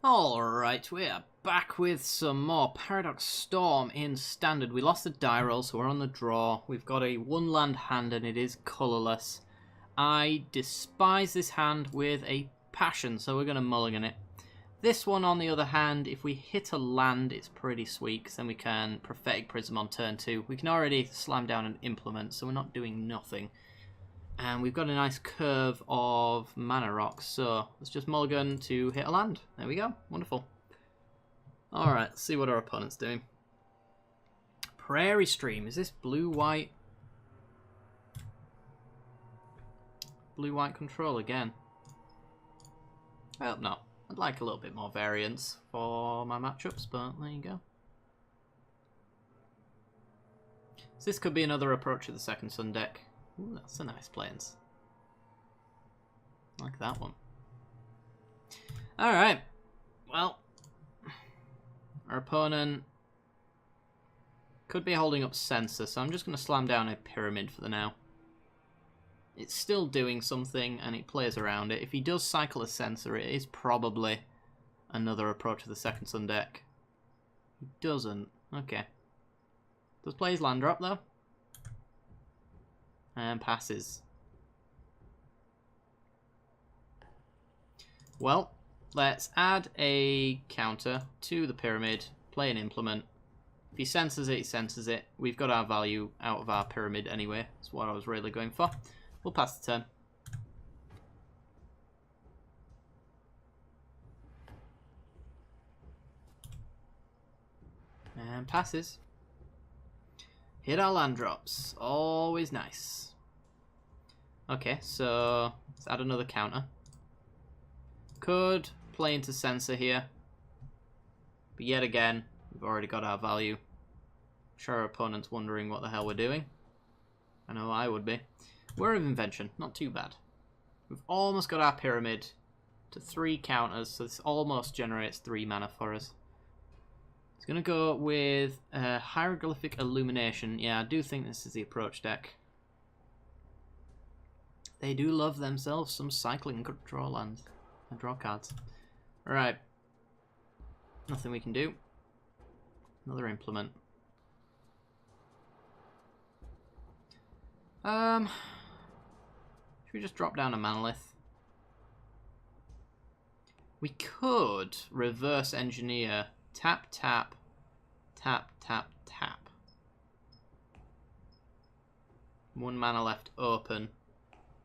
Alright, we are back with some more Paradox Storm in Standard. We lost the die roll, so we're on the draw. We've got a one-land hand and it is colourless. I despise this hand with a passion, so we're going to mulligan it. This one, on the other hand, if we hit a land, it's pretty sweet, because then we can Prophetic Prism on turn 2. We can already slam down an Implement, so we're not doing nothing. And we've got a nice curve of mana rocks, so let's just mulligan to hit a land. There we go. Wonderful. Alright, let's see what our opponent's doing. Prairie Stream. Is this blue-white? Blue-white control again. I hope not. I'd like a little bit more variance for my matchups, but there you go. So this could be another approach of the Second Sun deck. Ooh, that's a nice plains. I like that one. Alright. Well, our opponent could be holding up Censor, so I'm just going to slam down a Pyramid for the now. It's still doing something, and it plays around it. If he does cycle a Censor, it is probably another approach to the Second Sun deck. He doesn't. Okay. Does play his land drop, though. And passes. Well, let's add a counter to the Pyramid, play an Implement. If he censors it, he censors it. We've got our value out of our Pyramid anyway. That's what I was really going for. We'll pass the turn. And passes. Hit our land drops. Always nice. Okay, so let's add another counter. Could play into Censor here. But yet again, we've already got our value. I'm sure our opponent's wondering what the hell we're doing. I know I would be. Whir of Invention, not too bad. We've almost got our Pyramid to 3 counters, so this almost generates 3 mana for us. It's going to go with Hieroglyphic Illumination. Yeah, I do think this is the approach deck. They do love themselves some cycling draw lands and draw cards. Alright. Nothing we can do. Another Implement. Should we just drop down a Manolith? We could reverse engineer. Tap, tap, tap, tap, tap. 1 mana left open.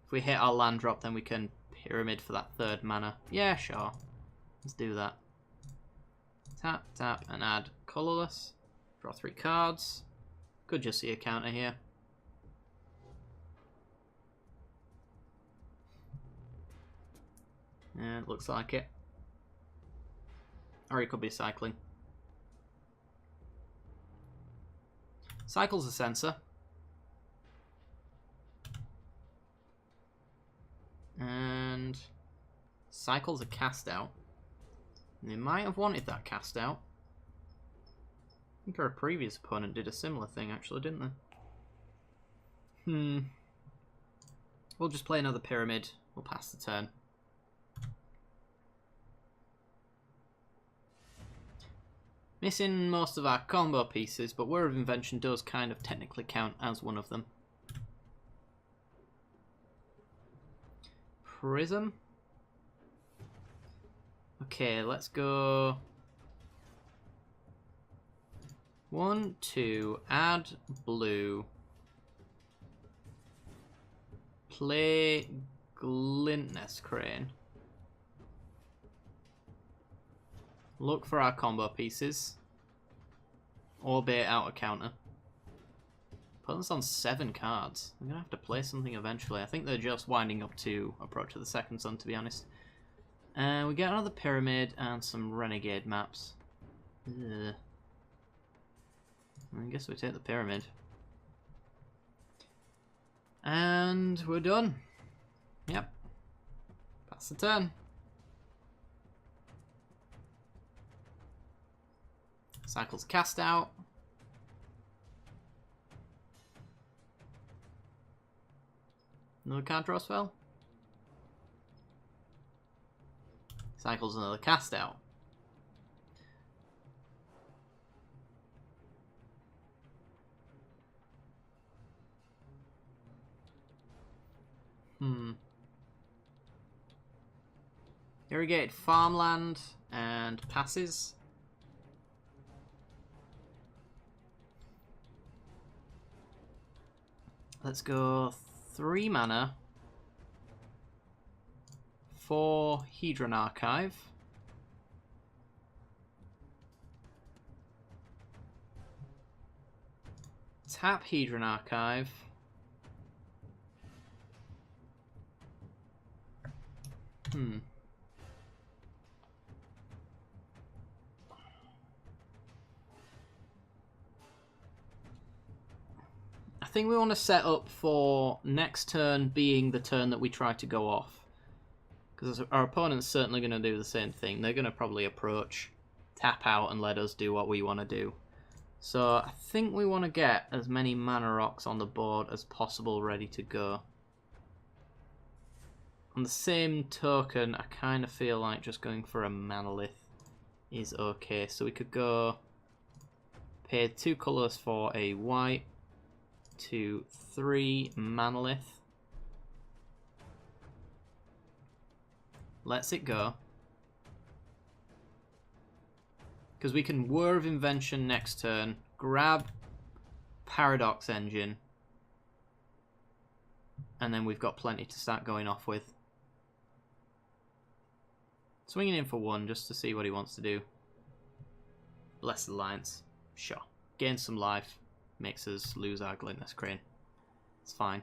If we hit our land drop, then we can Pyramid for that 3rd mana. Yeah, sure. Let's do that. Tap, tap, and add colourless. Draw 3 cards. Could just see a counter here. Yeah, it looks like it. Or he could be cycling. Cycles a Censor. And cycles a Cast Out. And they might have wanted that Cast Out. I think our previous opponent did a similar thing, actually, didn't they? We'll just play another Pyramid. We'll pass the turn. Missing most of our combo pieces, but Whir of Invention does kind of technically count as one of them. Prism. Okay, let's go 1, 2, add blue. Play Glintness Crane. Look for our combo pieces. Or bait out a counter. Opponent's on 7 cards. I'm going to have to play something eventually. I think they're just winding up to approach to the Second Sun, to be honest. And we get another Pyramid and some Renegade maps. Ugh. I guess we take the Pyramid. And we're done. Yep. Pass the turn. Cycles Cast Out. Another card draw spell. Cycles another Cast Out. Irrigated farmland and passes. Let's go 3 mana for Hedron Archive. Tap Hedron Archive. I think we want to set up for next turn being the turn that we try to go off. Because our opponent's certainly going to do the same thing. They're going to probably approach, tap out, and let us do what we want to do. So I think we want to get as many mana rocks on the board as possible ready to go. On the same token, I kind of feel like just going for a Manolith is okay. So we could go pay 2 colours for a white, 2, 3 Manolith. Lets it go. Because we can Whir of Invention next turn, grab Paradox Engine, and then we've got plenty to start going off with. Swinging in for 1 just to see what he wants to do. Blessed Alliance. Sure. Gain some life. Makes us lose our Glintless Crane. It's fine.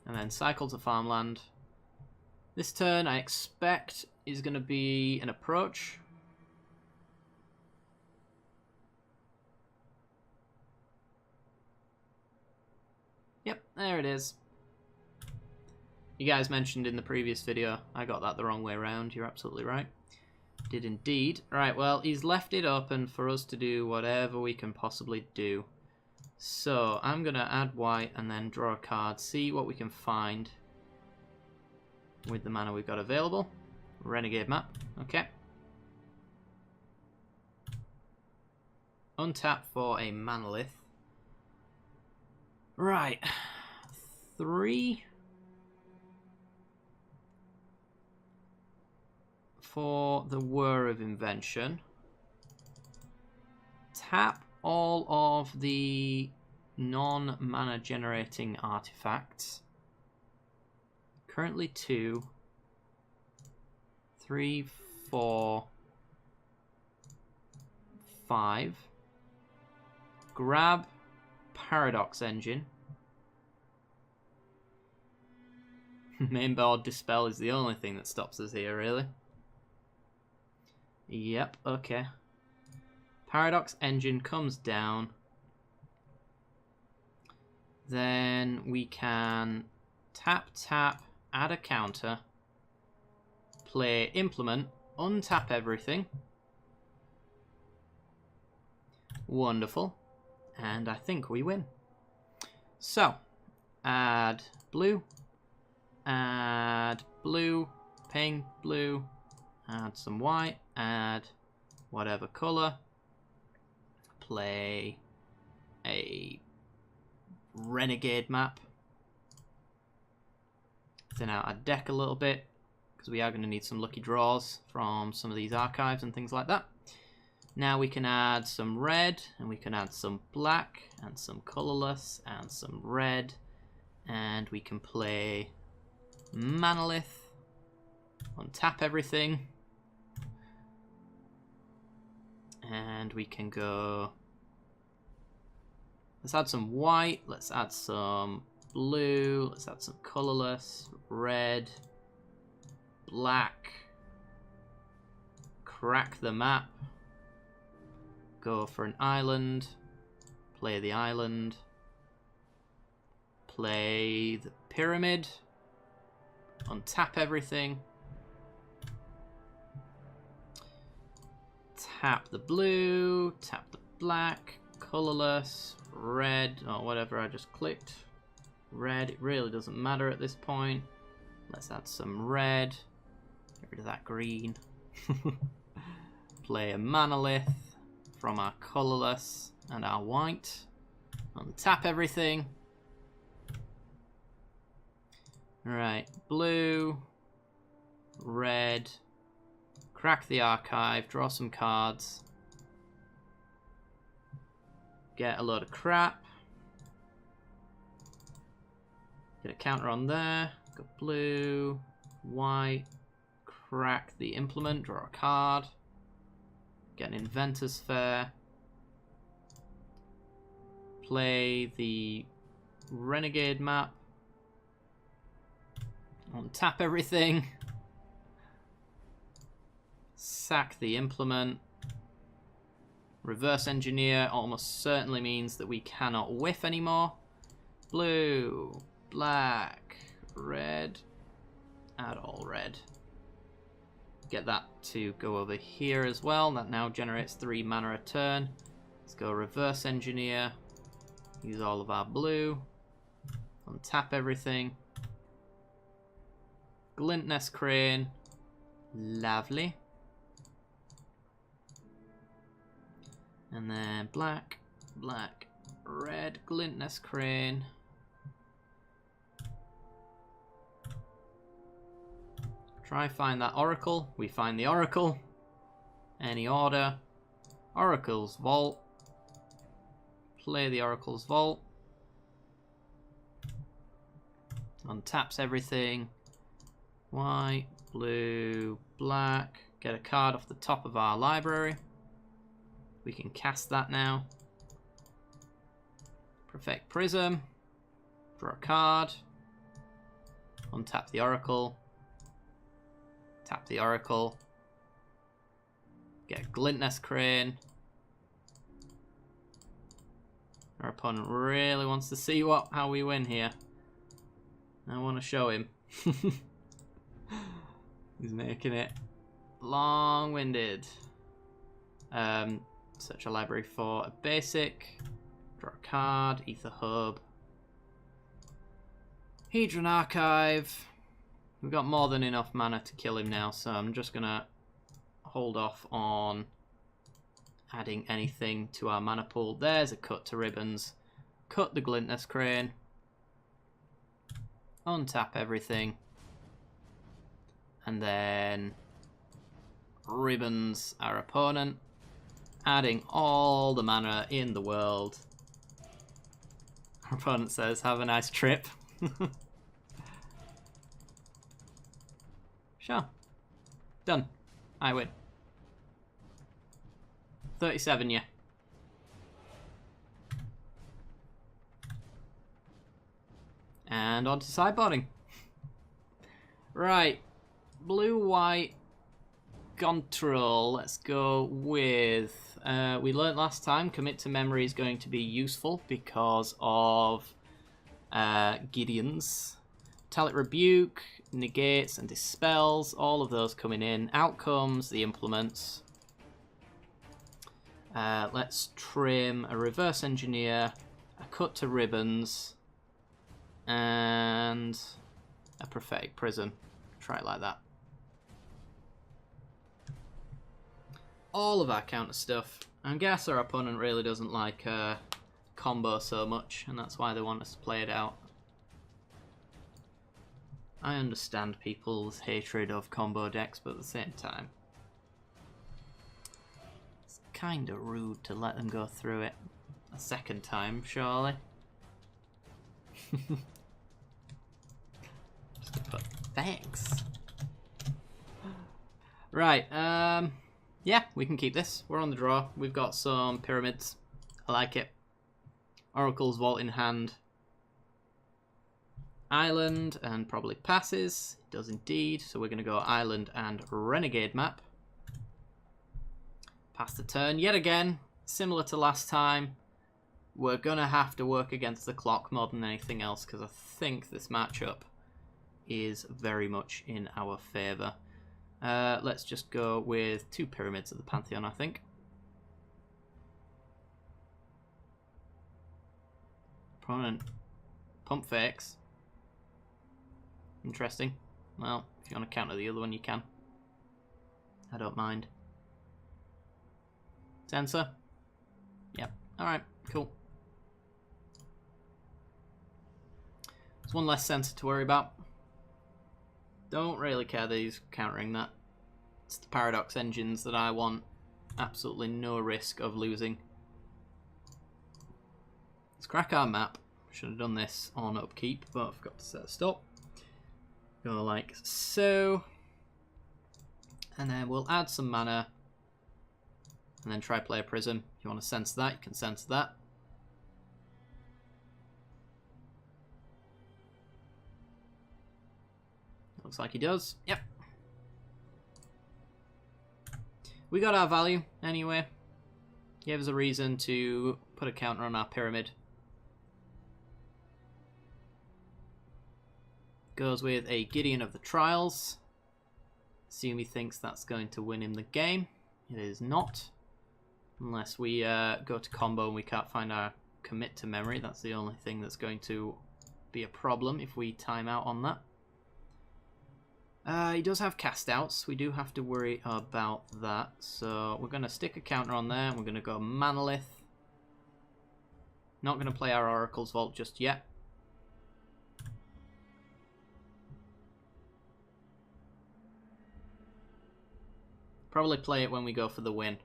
And then cycle to farmland. This turn I expect is going to be an approach. Yep, there it is. You guys mentioned in the previous video, I got that the wrong way around. You're absolutely right. Did indeed. Right, well, he's left it open for us to do whatever we can possibly do. So, I'm going to add white and then draw a card, see what we can find with the mana we've got available. Renegade map, okay. Untap for a Manolith. Right, 3 for the Whir of Invention. Tap all of the non-mana generating artifacts. Currently 2, 3, 4, 5. Grab Paradox Engine. Mainboard Dispel is the only thing that stops us here, really. Yep, okay. Paradox Engine comes down. Then we can tap, tap, add a counter, play Implement, untap everything. Wonderful. And I think we win. So, add blue, pink, blue, add some white, add whatever color, play a renegade map, thin out our deck a little bit, because we are going to need some lucky draws from some of these archives and things like that. Now we can add some red, and we can add some black, and some colorless, and some red, and we can play Manolith, untap everything, and we can go, let's add some white, let's add some blue, let's add some colorless, red, black, crack the map, go for an island, play the island, play the pyramid, untap everything, tap the blue, tap the black, colorless, red, or whatever I just clicked. Red, it really doesn't matter at this point. Let's add some red, get rid of that green. Play a Manolith from our colorless. and our white. Untap everything. Right, blue, red, crack the archive, draw some cards, get a load of crap, get a counter on there, go blue, white, crack the implement, draw a card, get an Inventor's Fair, play the Renegade map, untap everything, sack the implement, reverse engineer almost certainly means that we cannot whiff anymore. Blue, black, red, add all red. Get that to go over here as well. That now generates 3 mana a turn. Let's go reverse engineer, use all of our blue, untap everything. Glintness Crane, lovely. And then black, black, red, Glintness Crane. Try find that Oracle. We find the Oracle. Any order. Oracle's Vault. Play the Oracle's Vault. Untaps everything. White, blue, black. Get a card off the top of our library. We can cast that now. Perfect Prism. Draw a card. Untap the Oracle. Tap the Oracle. Get a Glintness Crane. Our opponent really wants to see how we win here. I want to show him. He's making it long-winded. Search a library for a basic. Draw a card. Ether Hub. Hedron Archive. We've got more than enough mana to kill him now, so I'm just going to hold off on adding anything to our mana pool. There's a cut to ribbons. Cut the Glintness Crane. Untap everything. And then ribbons our opponent. Adding all the mana in the world. Our opponent says, have a nice trip. Sure. Done. I win. 37, yeah. And on to sideboarding. Right. Blue, white, control. Let's go with... we learnt last time, commit to memory is going to be useful because of Gideon's. Talic Rebuke, negates and dispels, all of those coming in. Outcomes, the implements. Let's trim a reverse engineer, a cut to ribbons, and a prophetic prism. Try it like that. All of our counter stuff. I guess our opponent really doesn't like combo so much, and that's why they want us to play it out. I understand people's hatred of combo decks, but at the same time, it's kind of rude to let them go through it a second time, surely. Just gonna put thanks. Right, yeah, we can keep this. We're on the draw. We've got some pyramids. I like it. Oracle's Vault in hand. Island and probably passes. It does indeed. So we're going to go Island and Renegade map. Pass the turn yet again. Similar to last time. We're going to have to work against the clock more than anything else because I think this matchup is very much in our favour. Let's just go with 2 pyramids at the Pantheon, I think. Opponent. Pump fakes. Interesting. Well, if you want to counter the other one, you can. I don't mind. Sensor? Yep. Alright, cool. There's one less sensor to worry about. Don't really care that he's countering that. It's the Paradox engines that I want. Absolutely no risk of losing. Let's crack our map. Should have done this on upkeep, but I forgot to set a stop. Go like so. And then we'll add some mana. And then try play a prism. If you want to sense that, you can sense that. Looks like he does. Yep. We got our value anyway. Gave us a reason to put a counter on our pyramid. Goes with a Gideon of the Trials. Assume he thinks that's going to win him the game. It is not. Unless we go to combo and we can't find our commit to memory. That's the only thing that's going to be a problem if we time out on that. He does have cast outs. We do have to worry about that. So we're going to stick a counter on there. And we're going to go Manolith. Not going to play our Oracle's Vault just yet. Probably play it when we go for the win.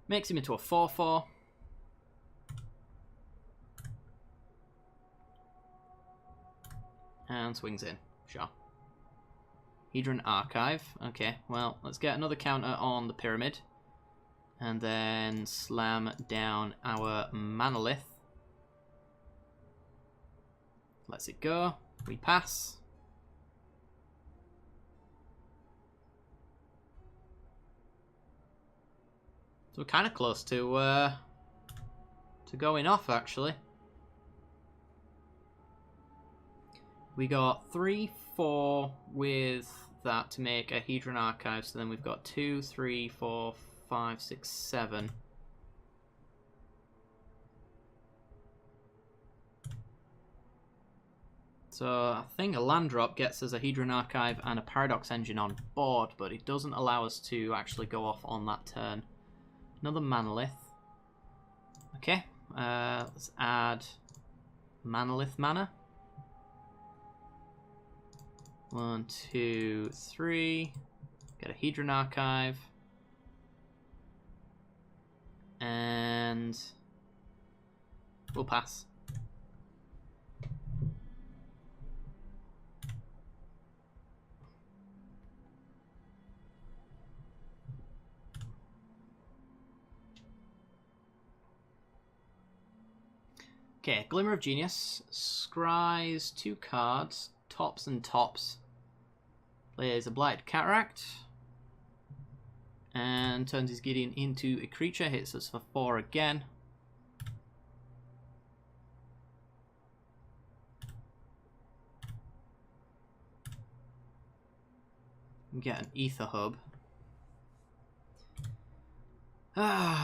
Makes him into a 4/4. And swings in. Sure. Hedron Archive. Okay, well, let's get another counter on the pyramid. And then slam down our Manolith. Lets it go. We pass. So we're kind of close to going off, actually. We got 3, 4 with that to make a Hedron Archive. So then we've got 2, 3, 4, 5, 6, 7. So I think a land drop gets us a Hedron Archive and a Paradox Engine on board, but it doesn't allow us to actually go off on that turn. Another Manolith. Okay, let's add Manolith mana. 1, 2, 3. Get a Hedron Archive. And we'll pass. Okay, Glimmer of Genius. Scries 2 cards. Tops and tops. Plays a Blighted Cataract. And turns his Gideon into a creature. Hits us for 4 again. Get an Ether Hub.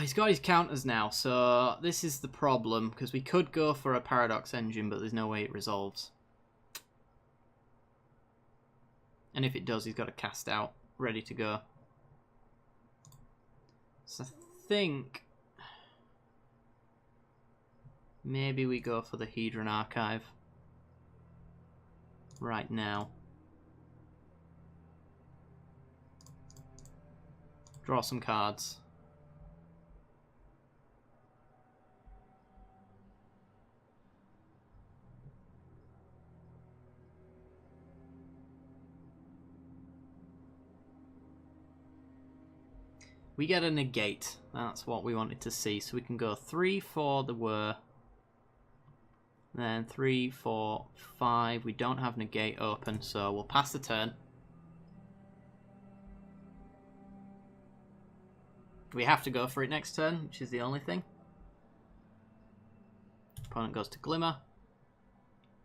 He's got his counters now, so this is the problem, because we could go for a Paradox Engine, but there's no way it resolves. And if it does, he's got a cast out, ready to go. So I think maybe we go for the Hedron Archive right now. Draw some cards. We get a negate. That's what we wanted to see. So we can go 3 for the whir. Then 3, 4, 5. We don't have negate open, so we'll pass the turn. We have to go for it next turn, which is the only thing. Opponent goes to Glimmer.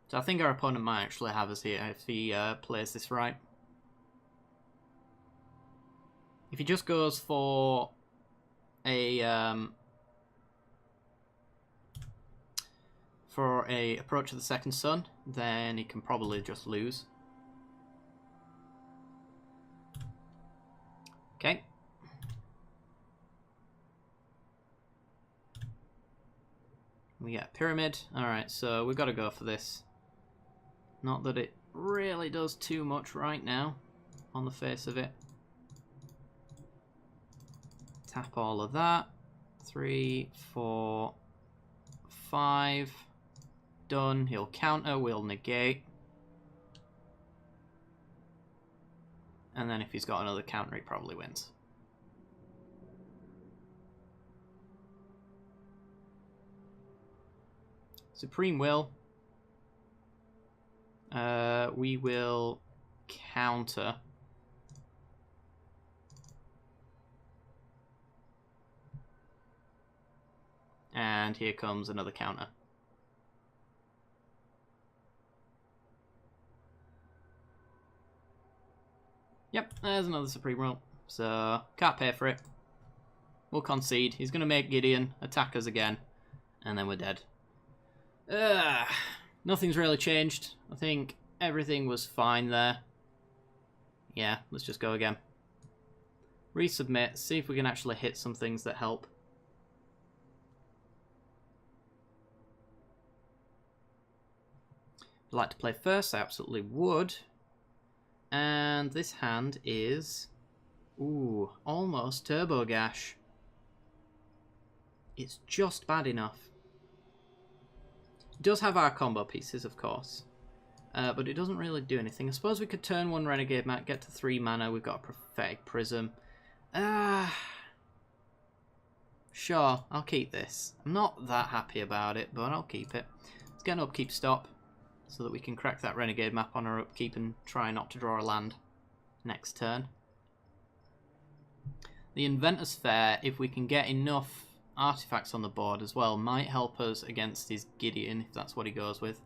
So I think our opponent might actually have us here if he plays this right. If he just goes for a Approach of the Second Sun, then he can probably just lose. Okay. We get a pyramid. Alright, so we've got to go for this. Not that it really does too much right now, on the face of it. Tap all of that. 3, 4, 5. Done. He'll counter, we'll negate. And then if he's got another counter, he probably wins. Supreme Will. We will counter. And here comes another counter. Yep, there's another Supreme Will. So, can't pay for it. We'll concede. He's going to make Gideon attack us again. And then we're dead. Nothing's really changed. I think everything was fine there. Yeah, let's just go again. Resubmit, see if we can actually hit some things that help. I'd like to play first, I absolutely would. And this hand is... Ooh, almost Turbo Gash. It's just bad enough. It does have our combo pieces, of course. But it doesn't really do anything. I suppose we could turn one Renegade Mat, get to 3 mana. We've got a Prophetic Prism. Sure, I'll keep this. I'm not that happy about it, but I'll keep it. Let's get an upkeep stop, so that we can crack that Renegade map on our upkeep and try not to draw a land next turn. The Inventor's Fair, if we can get enough artifacts on the board as well, might help us against his Gideon, if that's what he goes with.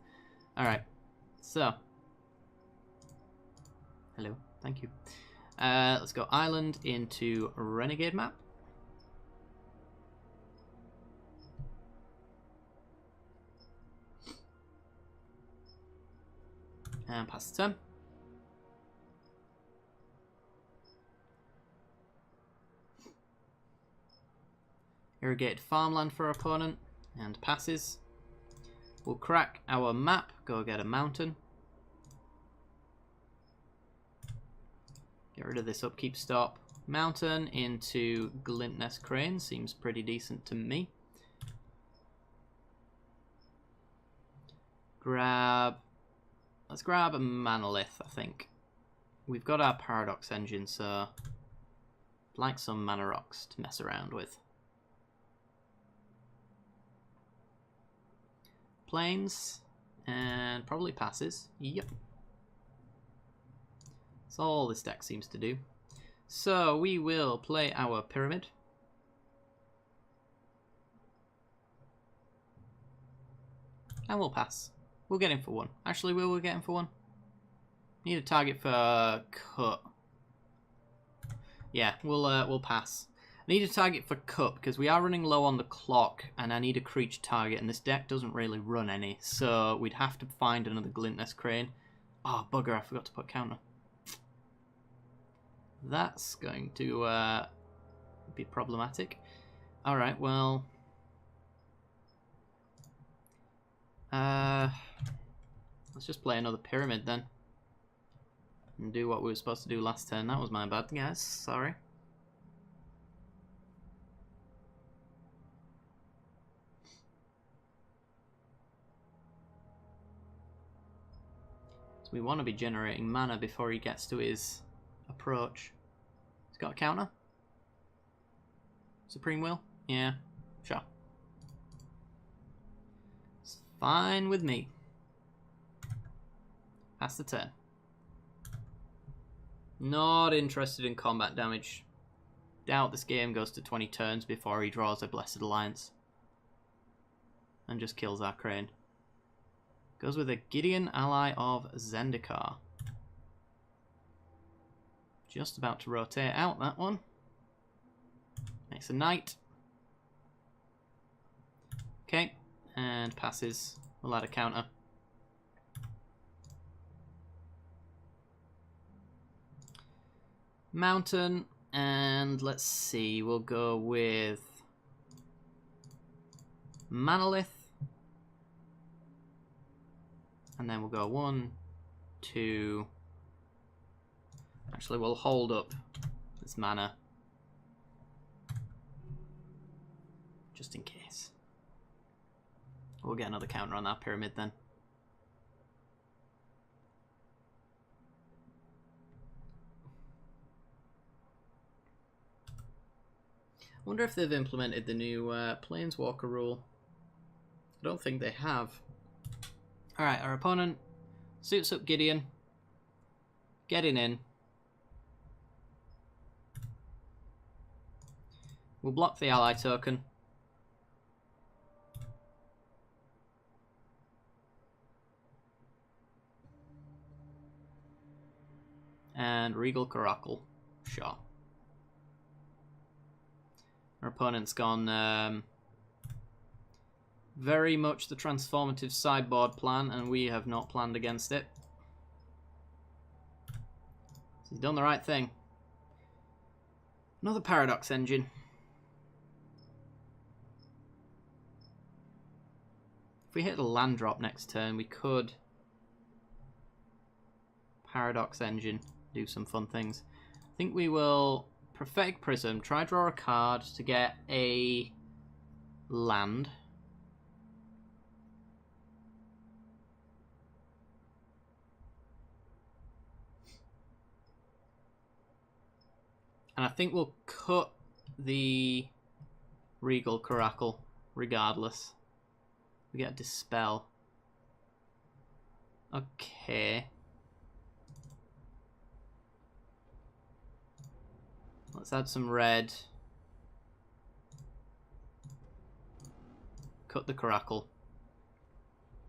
Alright, so. Hello, thank you. Let's go Island into Renegade map. And pass the turn. Irrigated farmland for our opponent, and passes. We'll crack our map, go get a mountain. Get rid of this upkeep stop. Mountain into Glintnest Crane, seems pretty decent to me. Let's grab a Manolith, I think. We've got our Paradox Engine, so I'd like some Mana Rocks to mess around with. Plains, and probably passes. Yep. That's all this deck seems to do. So we will play our Pyramid. And we'll pass. We'll get him for 1. Actually, will we get him for 1? Need a target for cut. Yeah, we'll pass. I need a target for cut because we are running low on the clock, and I need a creature target, and this deck doesn't really run any, so we'd have to find another Glintnest Crane. Oh, bugger, I forgot to put counter. That's going to be problematic. Alright, well... let's just play another Pyramid then. And do what we were supposed to do last turn. That was my bad, guys. Sorry. So we want to be generating mana before he gets to his approach. He's got a counter? Supreme Will? Yeah, sure. It's fine with me. Pass the turn. Not interested in combat damage. Doubt this game goes to 20 turns before he draws a Blessed Alliance. And just kills our Crane. Goes with a Gideon, ally of Zendikar. Just about to rotate out that one. Makes a knight. Okay, and passes. We'll add a counter. Mountain, and let's see, we'll go with Manolith. And then we'll go 1, 2. Actually, we'll hold up this mana just in case. We'll get another counter on that pyramid then. I wonder if they've implemented the new Planeswalker rule. I don't think they have. Alright, our opponent suits up Gideon. Getting in. We'll block the ally token. And Regal Caracal. Sure. Our opponent's gone very much the transformative sideboard plan, and we have not planned against it. So he's done the right thing. Another Paradox Engine. If we hit a land drop next turn, we could Paradox Engine, do some fun things. I think we will Prophetic Prism, try draw a card to get a land. And I think we'll cut the Regal Caracal regardless. We get a Dispel. Okay. Let's add some red. Cut the Caracal.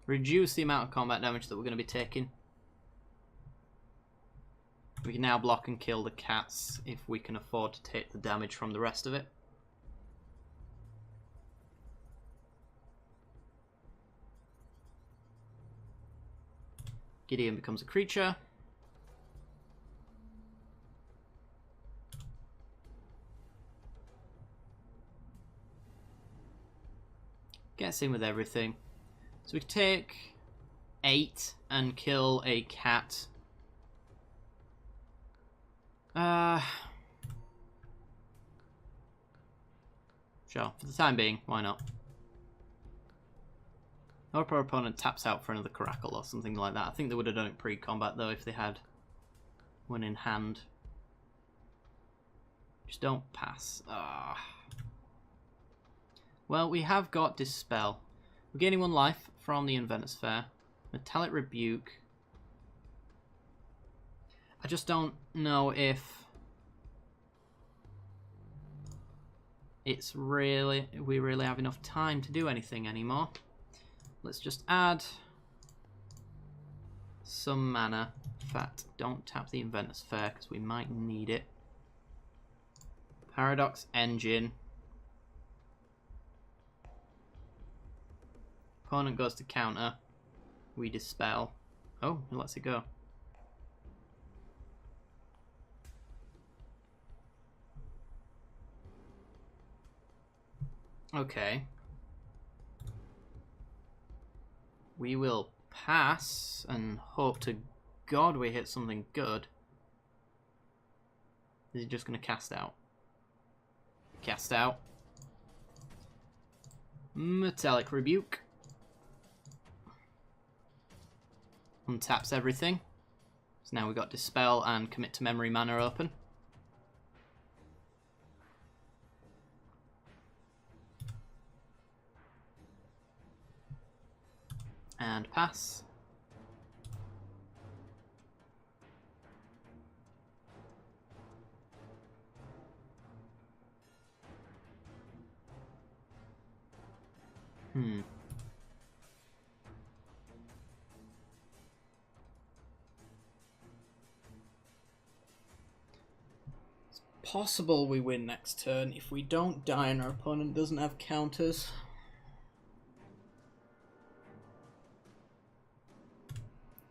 Reduce the amount of combat damage that we're going to be taking. We can now block and kill the cats if we can afford to take the damage from the rest of it. Gideon becomes a creature. Gets in with everything. So we take 8 and kill a cat. Sure, for the time being, why not? Or our opponent taps out for another Caracal or something like that. I think they would have done it pre-combat though if they had one in hand. Just don't pass. Well, we have got Dispel. We're gaining 1 life from the Inventor's Fair. Metallic Rebuke. I just don't know if it's really, we really have enough time to do anything anymore. Let's just add some mana. In fact, don't tap the Inventor's Fair because we might need it. Paradox Engine. Opponent goes to counter. We Dispel. Oh, he lets it go. Okay. We will pass and hope to God we hit something good. Is he just going to cast out? Cast out. Metallic Rebuke. Untaps everything. So now we've got Dispel and Commit to Memory mana open. And pass. It's possible we win next turn if we don't die and our opponent doesn't have counters.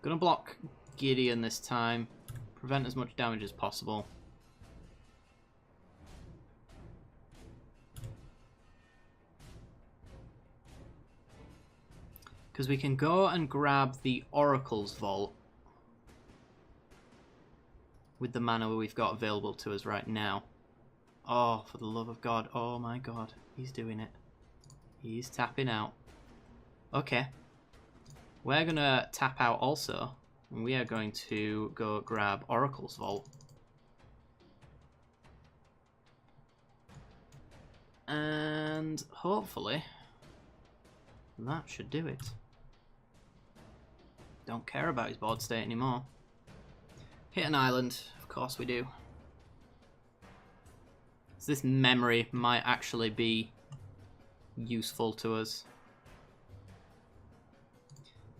Gonna block Gideon this time. Prevent as much damage as possible. Because we can go and grab the Oracle's Vault with the mana we've got available to us right now. Oh, for the love of God. Oh my God. He's doing it. He's tapping out. Okay. We're going to tap out also. And we are going to go grab Oracle's Vault. And hopefully that should do it. Don't care about his board state anymore. Hit an island. Of course we do. So this memory might actually be useful to us.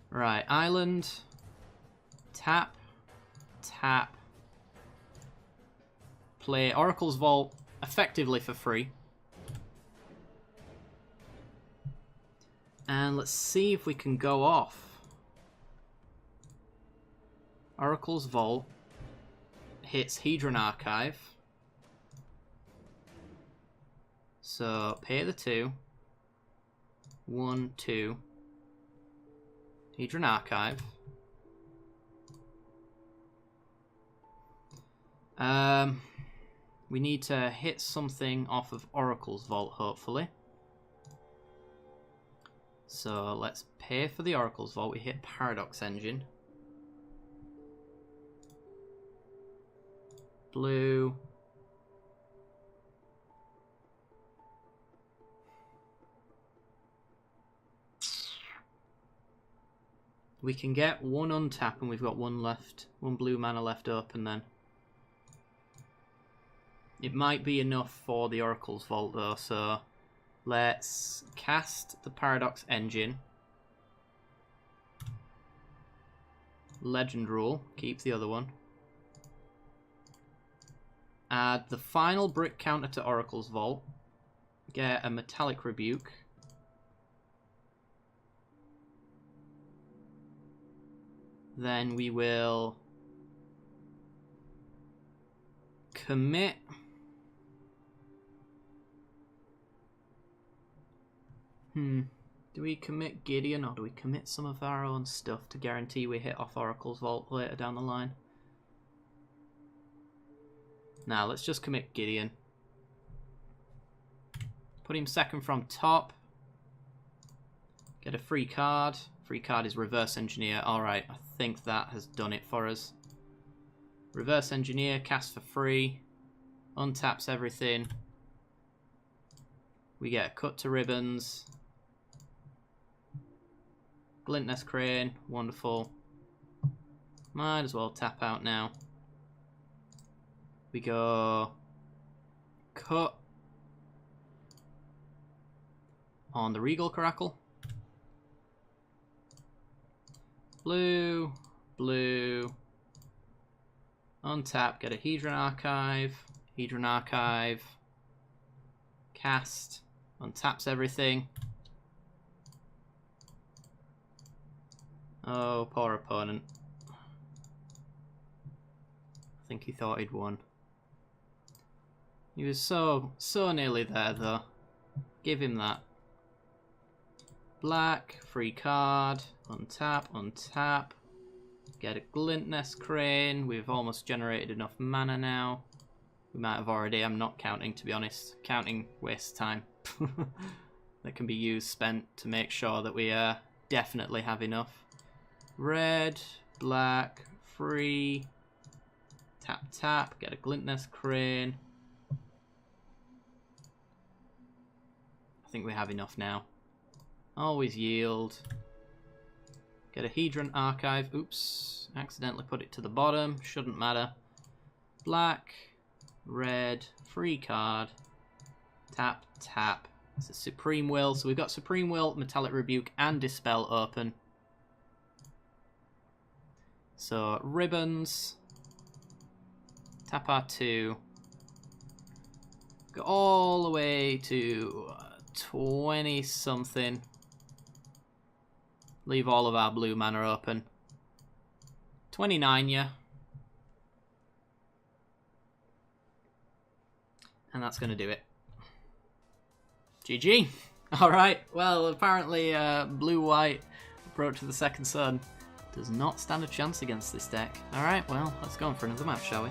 Right, island. Tap. Tap. Play Oracle's Vault effectively for free. And let's see if we can go off. Oracle's Vault hits Hedron Archive. So pay the 2. 1, 2. Hedron Archive. We need to hit something off of Oracle's Vault, hopefully. So let's pay for the Oracle's Vault. We hit Paradox Engine. Blue. We can get one untap and we've got one left. One blue mana left open then. It might be enough for the Oracle's Vault though, so let's cast the Paradox Engine. Legend Rule, keep the other one. Add the final brick counter to Oracle's Vault. Get a Metallic Rebuke. Then we will commit do we commit Gideon or do we commit some of our own stuff to guarantee we hit off Oracle's Vault later down the line? Now let's just commit Gideon. Put him second from top. Get a free card. Free card is Reverse Engineer. Alright, I think that has done it for us. Reverse Engineer, cast for free. Untaps everything. We get a Cut to Ribbons. Glintness Crane, wonderful. Might as well tap out now. We go Cut on the Regal Caracal. Blue, blue. Untap, get a Hedron Archive. Hedron Archive. Cast. Untaps everything. Oh, poor opponent. I think he thought he'd won. He was so nearly there though. Give him that. Black, free card, untap, untap. Get a Glintness Crane. We've almost generated enough mana now. We might have already, I'm not counting to be honest. Counting wastes time. That can be used, spent to make sure that we definitely have enough. Red, black, free. Tap, tap, get a Glintness Crane. I think we have enough now. Always yield. Get a Hedron Archive. Oops, accidentally put it to the bottom. Shouldn't matter. Black, red, free card. Tap, tap. It's a Supreme Will. So we've got Supreme Will, Metallic Rebuke, and Dispel open. So, ribbons. Tap R2. Go all the way to 20-something. Leave all of our blue mana open. 29, yeah. And that's going to do it. GG. Alright, well, apparently blue-white Approach of the Second Sun does not stand a chance against this deck. Alright, well, let's go on for another match, shall we?